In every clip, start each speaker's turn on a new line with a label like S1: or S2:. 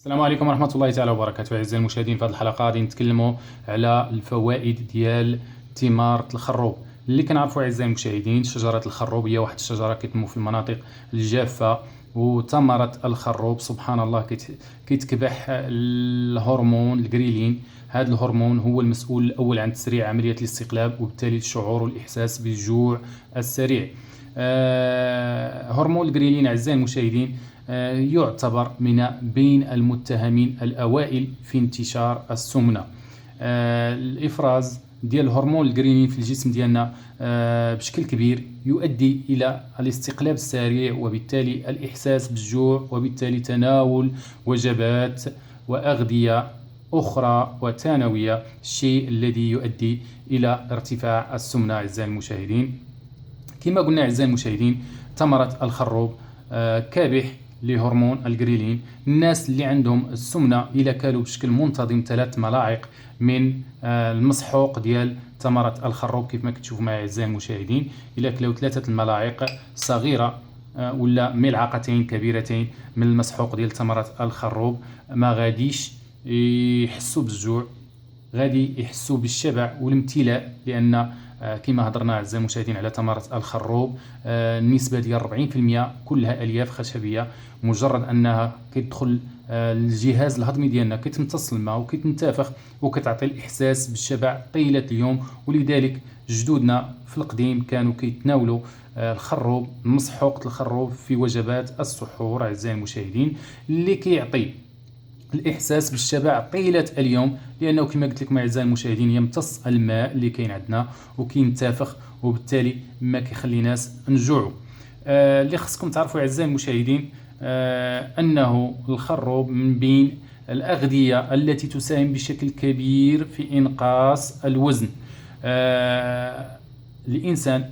S1: السلام عليكم ورحمة الله تعالى وبركاته. أعزائي المشاهدين، في هذه الحلقة غادي نتكلموا على الفوائد ديال ثمار الخروب. اللي كنعرفوا أعزائي المشاهدين، شجرة الخروب هي واحد الشجرة كتنمو في المناطق الجافة، وثمرة الخروب سبحان الله كيتكبح الهرمون الجريلين. هذا الهرمون هو المسؤول الأول عن تسريع عملية الاستقلاب، وبالتالي الشعور والإحساس بالجوع السريع. هرمون الجريلين أعزائي المشاهدين يعتبر من بين المتهمين الأوائل في انتشار السمنة. الإفراز ديال هرمون الجريلين في الجسم ديالنا بشكل كبير يؤدي إلى الاستقلاب السريع، وبالتالي الإحساس بالجوع، وبالتالي تناول وجبات وأغذية أخرى وثانوية، الشيء الذي يؤدي إلى ارتفاع السمنة. أعزائي المشاهدين، كما قلنا أعزائي المشاهدين، ثمرة الخروب كابح لهرمون الجريلين. الناس اللي عندهم السمنة إلا كالوا بشكل منتظم 3 ملاعق من المسحوق ديال ثمرة الخروب، كيف ما كتشوفوا معي أعزائي المشاهدين، إلا كلاو 3 الملاعق صغيرة ولا ملعقتين كبيرتين من المسحوق ديال ثمرة الخروب، ما غاديش يحسوا بالجوع، غادي يحسوا بالشبع والامتلاء. لأن كما هضرنا أعزائي المشاهدين على ثمرة الخروب، النسبة ديال 40% كلها ألياف خشبية. مجرد أنها كتدخل الجهاز الهضمي ديالنا كتمتص الماء وكتنتفخ وكتعطي الإحساس بالشبع طيلة اليوم. ولذلك جدودنا في القديم كانوا كيتناولوا الخروب، مسحوقة الخروب، في وجبات السحور أعزائي المشاهدين، اللي كيعطي الإحساس بالشبع طيلة اليوم، لأنه كما قلت لكم أعزائي المشاهدين يمتص الماء اللي كاين عندنا وكينتفخ، وبالتالي ما كيخليناش نجوعوا. اللي خصكم تعرفوا أعزائي المشاهدين أنه الخروب من بين الأغذية التي تساهم بشكل كبير في إنقاص الوزن. الإنسان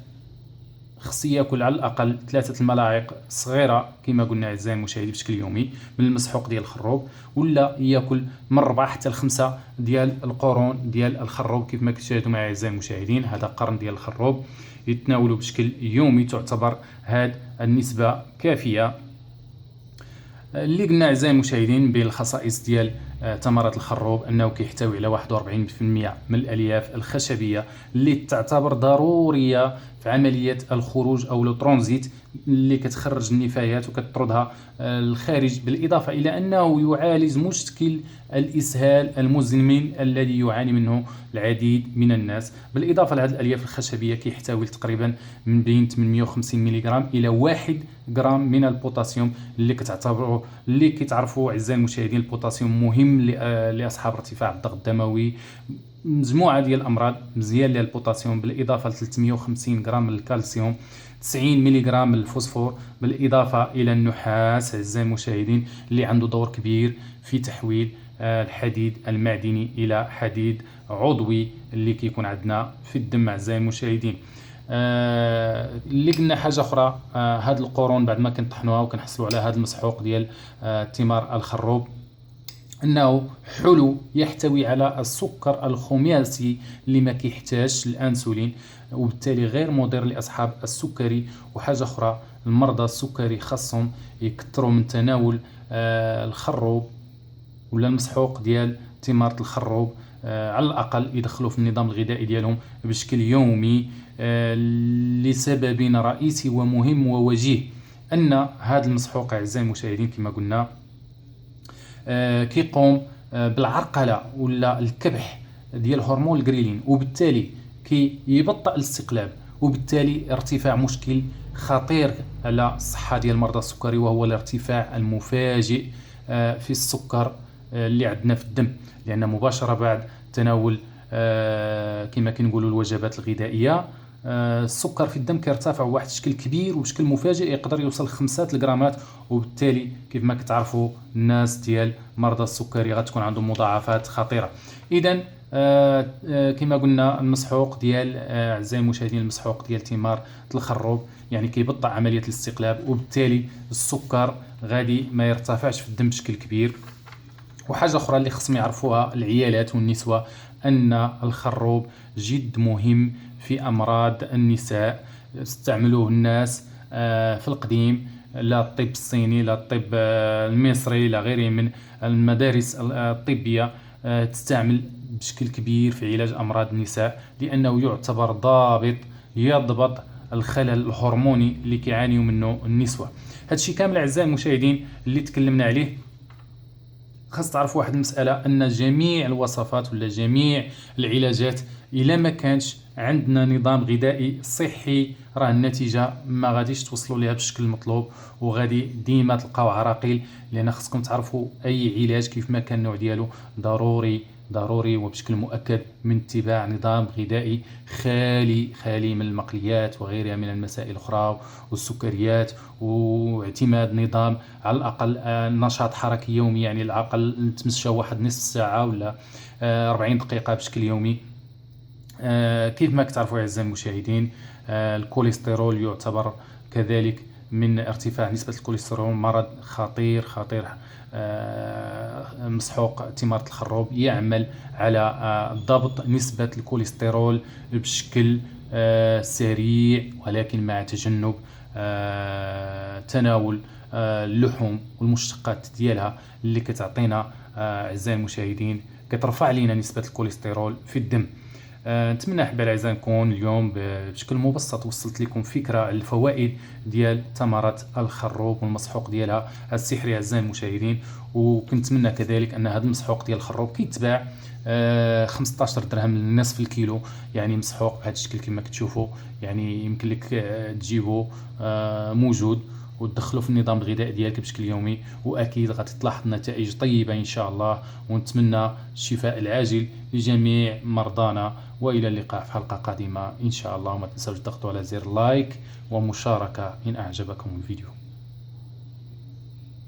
S1: خص ياكل على الاقل 3 الملاعق صغيره كما قلنا اعزائي المشاهدين بشكل يومي من المسحوق ديال الخروب، ولا ياكل من 4 حتى ل 5 ديال القرون ديال الخروب. كيف ما كتشاهدوا معي اعزائي المشاهدين، هذا قرن ديال الخروب يتناولوا بشكل يومي، تعتبر هذه النسبه كافيه. اللي قلنا اعزائي المشاهدين بالخصائص ديال ثمرة الخروب أنه كيحتوي على 41% من الألياف الخشبية اللي تعتبر ضرورية في عملية الخروج أو الترانزيت، اللي كتخرج النفايات وكتطردها الخارج، بالإضافة إلى أنه يعالج مشكل الإسهال المزمن الذي يعاني منه العديد من الناس. بالإضافة لهذه الألياف الخشبية كيحتوي تقريبا من بين 850 ملغ إلى 1 غرام من البوتاسيوم، اللي كتعرفوا أعزائي المشاهدين البوتاسيوم مهم لأصحاب ارتفاع الضغط الدموي، مجموعة ديال الأمراض مزيان لها البوتاسيوم. بالإضافة ل 350 غرام من الكالسيوم، 90 ملغ من الفوسفور، بالإضافة إلى النحاس أعزائي المشاهدين اللي عنده دور كبير في تحويل الحديد المعدني إلى حديد عضوي اللي كيكون عندنا في الدم أعزائي المشاهدين. اللي قلنا حاجة أخرى، هاد القرون بعد ما كنطحنوها وكنحصلوا على هاد المسحوق ديال ثمار الخروب، أنه حلو يحتوي على السكر الخماسي اللي ما كيحتاجش الأنسولين، وبالتالي غير مضر لأصحاب السكري. وحاجة أخرى، المرضى السكري خاصهم يكثروا من تناول الخروب ولا المسحوق ديال ثمار الخروب، على الأقل يدخلوا في النظام الغذائي ديالهم بشكل يومي، لسبب رئيسي ومهم ووجيه، أن هذا المسحوق أعزائي المشاهدين كما قلنا كيقوم بالعرقلة ولا الكبح ديال هرمون الجريلين، وبالتالي كيبطئ الاستقلاب، وبالتالي ارتفاع مشكل خطير على الصحة ديال مرضى السكري، وهو الارتفاع المفاجئ في السكر اللي عندنا في الدم. لأن مباشرة بعد تناول كما كنقولوا الوجبات الغذائية، السكر في الدم كيرتفع بواحد الشكل كبير وبشكل مفاجئ، يقدر يوصل 5 الغرامات، وبالتالي كيف ما كتعرفوا الناس ديال مرضى السكري غتكون عندهم مضاعفات خطيرة. إذا كما قلنا المسحوق ديال أعزائي المشاهدين، المسحوق ديال ثمار الخروب يعني كيبطئ عملية الاستقلاب، وبالتالي السكر غادي ما يرتفعش في الدم بشكل كبير. وحاجة أخرى اللي خصهم يعرفوها العيالات والنسوة، أن الخروب جد مهم في أمراض النساء. استعملوه الناس في القديم لا الطب الصيني لا الطب المصري لا غيره من المدارس الطبية تستعمل بشكل كبير في علاج أمراض النساء، لأنه يعتبر يضبط الخلل الهرموني اللي كيعانيوا منه النسوة. هادشي كامل أعزائي المشاهدين اللي تكلمنا عليه، خاص تعرفوا واحد المسألة، أن جميع الوصفات ولا جميع العلاجات إلا ما كانش عندنا نظام غذائي صحي راه النتيجة ما غاديش توصلوا لها بالشكل المطلوب، وغادي ديما تلقاو عراقيل. لأن خصكم تعرفوا أي علاج كيف ما كان النوع ديالو ضروري وبشكل مؤكد من اتباع نظام غذائي خالي من المقليات وغيرها من المسائل الأخرى والسكريات، واعتماد نظام على الأقل نشاط حركي يومي، يعني على الأقل نتمشى واحد نصف ساعة ولا 40 دقيقة بشكل يومي. كيف ما كتعرفوا أعزائي المشاهدين، الكوليسترول يعتبر كذلك من ارتفاع نسبة الكوليسترول مرض خطير. مسحوق تمارة الخروب يعمل على ضبط نسبة الكوليسترول بشكل سريع، ولكن مع تجنب تناول اللحوم والمشتقات ديالها اللي كتعطينا أعزائي المشاهدين كترفع لنا نسبة الكوليسترول في الدم. نتمنى احبائي الاعزاء نكون اليوم بشكل مبسط وصلت لكم فكره على الفوائد ديال تمرة الخروب والمسحوق ديالها السحري اعزائي المشاهدين. وكنتمنى كذلك ان هذا المسحوق ديال الخروب كيتباع 15 درهم لنصف الكيلو، يعني مسحوق بهذا الشكل كما كتشوفوا، يعني يمكن لك تجيبه موجود وتدخله في النظام الغذائي ديالك بشكل يومي، واكيد غتلاحظ نتائج طيبه ان شاء الله. ونتمنى الشفاء العاجل لجميع مرضانا، والى اللقاء في حلقه قادمه ان شاء الله. وما تنسوش تضغطوا على زر لايك ومشاركه ان اعجبكم الفيديو.